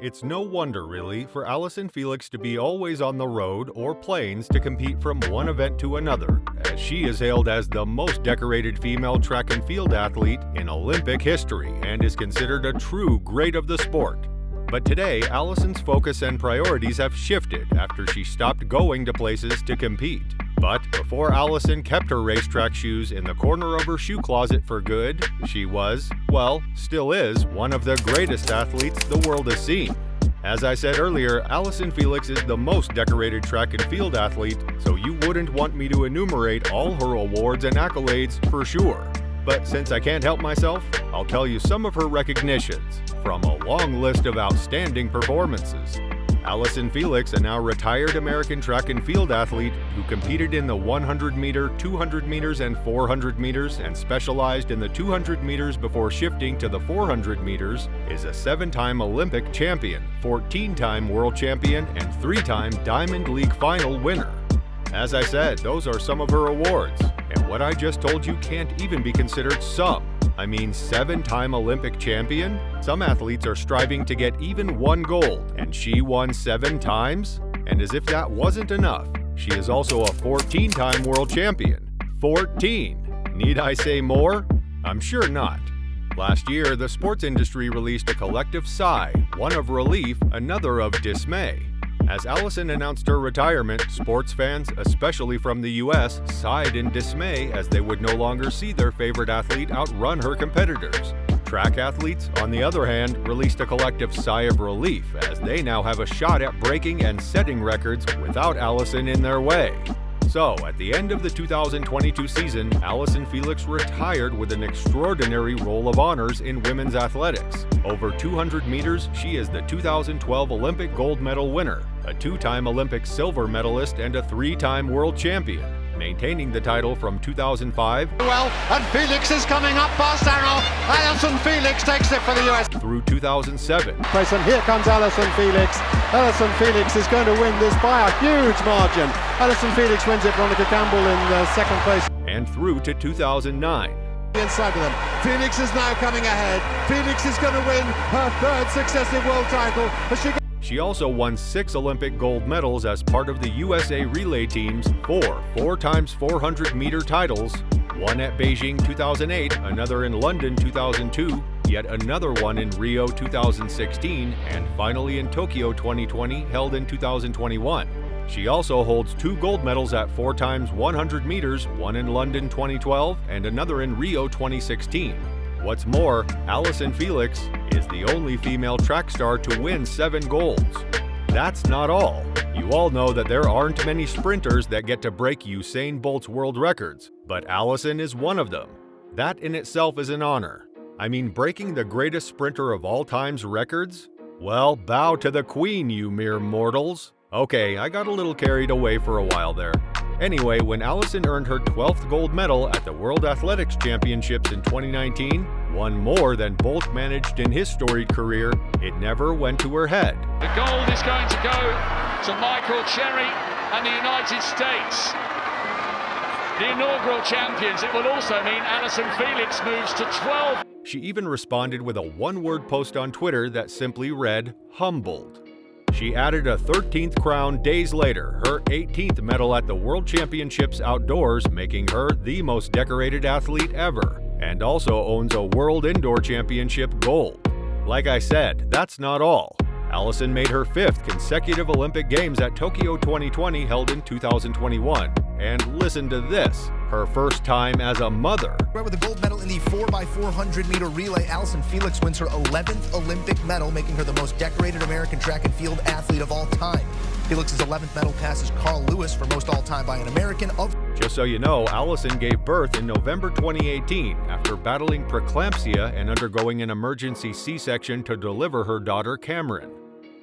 It's no wonder, really, for Allyson Felix to be always on the road or planes to compete from one event to another, as she is hailed as the most decorated female track and field athlete in Olympic history and is considered a true great of the sport. But today, Allyson's focus and priorities have shifted after she stopped going to places to compete. But before Allyson kept her racetrack shoes in the corner of her shoe closet for good, she was, well, still is, one of the greatest athletes the world has seen. As I said earlier, Allyson Felix is the most decorated track and field athlete, so you wouldn't want me to enumerate all her awards and accolades for sure. But since I can't help myself, I'll tell you some of her recognitions from a long list of outstanding performances. Allyson Felix, a now retired American track and field athlete who competed in the 100 meter, 200 meters, and 400 meters and specialized in the 200 meters before shifting to the 400 meters, is a 7-time Olympic champion, 14-time world champion, and 3-time Diamond League final winner. As I said, those are some of her awards, and what I just told you can't even be considered some. I mean, 7-time Olympic champion? Some athletes are striving to get even one gold, and she won 7 times? And as if that wasn't enough, she is also a 14-time world champion. 14! Need I say more? I'm sure not. Last year, the sports industry released a collective sigh, one of relief, another of dismay. As Allyson announced her retirement, sports fans, especially from the US, sighed in dismay as they would no longer see their favorite athlete outrun her competitors. Track athletes, on the other hand, released a collective sigh of relief as they now have a shot at breaking and setting records without Allyson in their way. So, at the end of the 2022 season, Allyson Felix retired with an extraordinary roll of honors in women's athletics. Over 200 meters, she is the 2012 Olympic gold medal winner, a 2-time Olympic silver medalist, and a 3-time world champion, maintaining the title from 2005 and Felix is coming up past Arrow. Allyson Felix takes it for the US through 2007. And here comes Allyson Felix. Allyson Felix is going to win this by a huge margin. Allyson Felix wins it. Veronica Campbell in second place. And through to 2009. Inside of them. Felix is now coming ahead. Felix is going to win her 3rd successive world title. She also won 6 Olympic gold medals as part of the USA relay team's 4 times 400 meter titles, one at Beijing 2008, another in London 2002, yet another one in Rio 2016, and finally in Tokyo 2020, held in 2021. She also holds 2 gold medals at 4 times 100 meters, one in London 2012 and another in Rio 2016. What's more, Allyson Felix is the only female track star to win 7 golds. That's not all. You all know that there aren't many sprinters that get to break Usain Bolt's world records, but Allyson is one of them. That in itself is an honor. I mean, breaking the greatest sprinter of all time's records? Well, bow to the queen, you mere mortals. Okay, I got a little carried away for a while there. Anyway, when Allyson earned her 12th gold medal at the World Athletics Championships in 2019, one more than Bolt managed in his storied career, it never went to her head. The gold is going to go to Michael Cherry and the United States. The inaugural champions. It will also mean Allyson Felix moves to 12. She even responded with a one-word post on Twitter that simply read, "humbled." She added a 13th crown days later, her 18th medal at the World Championships outdoors, making her the most decorated athlete ever, and also owns a World Indoor Championship gold. Like I said, that's not all. Allyson made her 5th consecutive Olympic Games at Tokyo 2020, held in 2021. And listen to this, her first time as a mother. Right, with a gold medal in the 4x400 meter relay, Allyson Felix wins her 11th Olympic medal, making her the most decorated American track and field athlete of all time. Felix's 11th medal passes Carl Lewis for most all-time by an American of... Just so you know, Allyson gave birth in November 2018 after battling preeclampsia and undergoing an emergency C-section to deliver her daughter Cameron.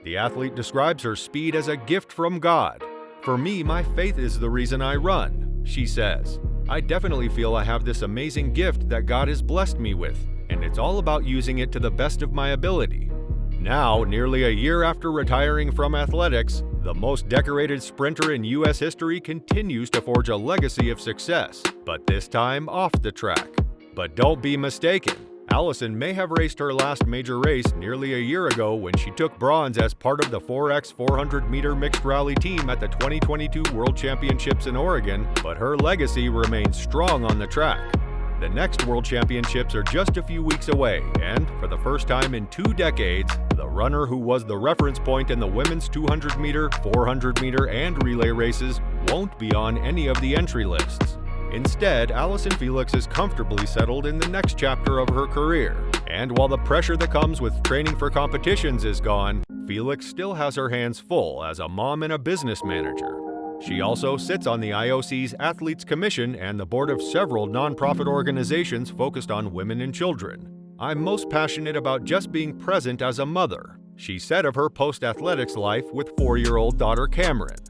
The athlete describes her speed as a gift from God. "For me, my faith is the reason I run," she says. "I definitely feel I have this amazing gift that God has blessed me with, and it's all about using it to the best of my ability." Now, nearly a year after retiring from athletics, the most decorated sprinter in U.S. history continues to forge a legacy of success, but this time off the track. But don't be mistaken. Allyson may have raced her last major race nearly a year ago when she took bronze as part of the 4x 400-meter mixed rally team at the 2022 World Championships in Oregon, but her legacy remains strong on the track. The next World Championships are just a few weeks away, and for the first time in 2 decades, the runner who was the reference point in the women's 200-meter, 400-meter, and relay races won't be on any of the entry lists. Instead, Allyson Felix is comfortably settled in the next chapter of her career. And while the pressure that comes with training for competitions is gone, Felix still has her hands full as a mom and a business manager. She also sits on the IOC's Athletes Commission and the board of several nonprofit organizations focused on women and children. "I'm most passionate about just being present as a mother," she said of her post-athletics life with 4-year-old daughter Cameron.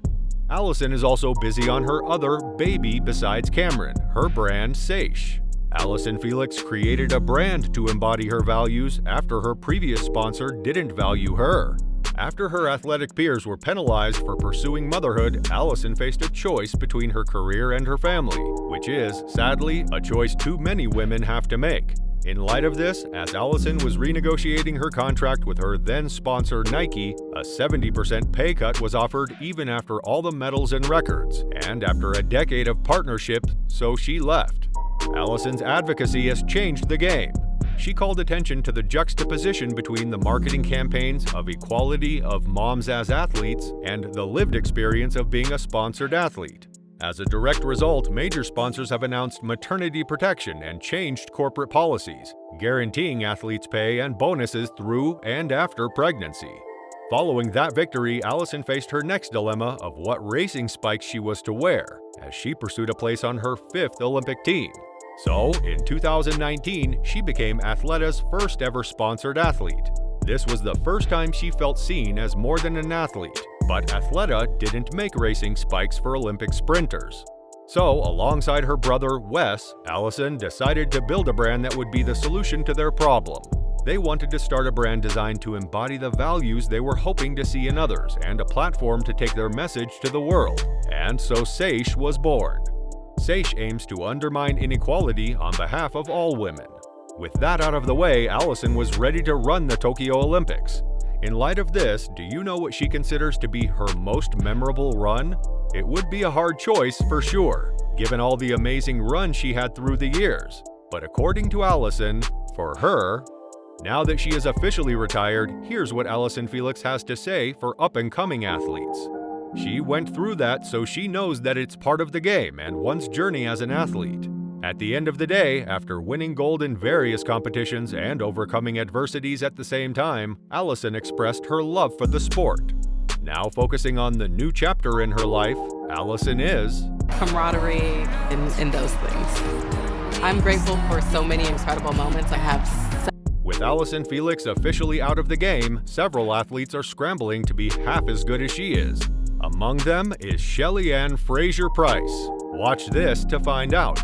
Allyson is also busy on her other baby besides Cameron, her brand Seish. Allyson Felix created a brand to embody her values after her previous sponsor didn't value her. After her athletic peers were penalized for pursuing motherhood, Allyson faced a choice between her career and her family, which is, sadly, a choice too many women have to make. In light of this, as Allyson was renegotiating her contract with her then-sponsor Nike, a 70% pay cut was offered even after all the medals and records, and after a decade of partnership, so she left. Allyson's advocacy has changed the game. She called attention to the juxtaposition between the marketing campaigns of equality of moms as athletes and the lived experience of being a sponsored athlete. As a direct result, major sponsors have announced maternity protection and changed corporate policies, guaranteeing athletes pay and bonuses through and after pregnancy. Following that victory, Allyson faced her next dilemma of what racing spikes she was to wear, as she pursued a place on her 5th Olympic team. So, in 2019, she became Athleta's first ever sponsored athlete. This was the first time she felt seen as more than an athlete, but Athleta didn't make racing spikes for Olympic sprinters. So, alongside her brother Wes, Allyson decided to build a brand that would be the solution to their problem. They wanted to start a brand designed to embody the values they were hoping to see in others and a platform to take their message to the world. And so Seish was born. Seish aims to undermine inequality on behalf of all women. With that out of the way, Allyson was ready to run the Tokyo Olympics. In light of this, do you know what she considers to be her most memorable run? It would be a hard choice for sure, given all the amazing runs she had through the years. But according to Allyson, for her, now that she is officially retired, here's what Allyson Felix has to say for up-and-coming athletes. She went through that, so she knows that it's part of the game and one's journey as an athlete. At the end of the day, after winning gold in various competitions and overcoming adversities at the same time, Allyson expressed her love for the sport. Now focusing on the new chapter in her life, Allyson is camaraderie and those things. I'm grateful for so many incredible moments I have. With Allyson Felix officially out of the game, several athletes are scrambling to be half as good as she is. Among them is Shelly Ann Fraser-Price. Watch this to find out.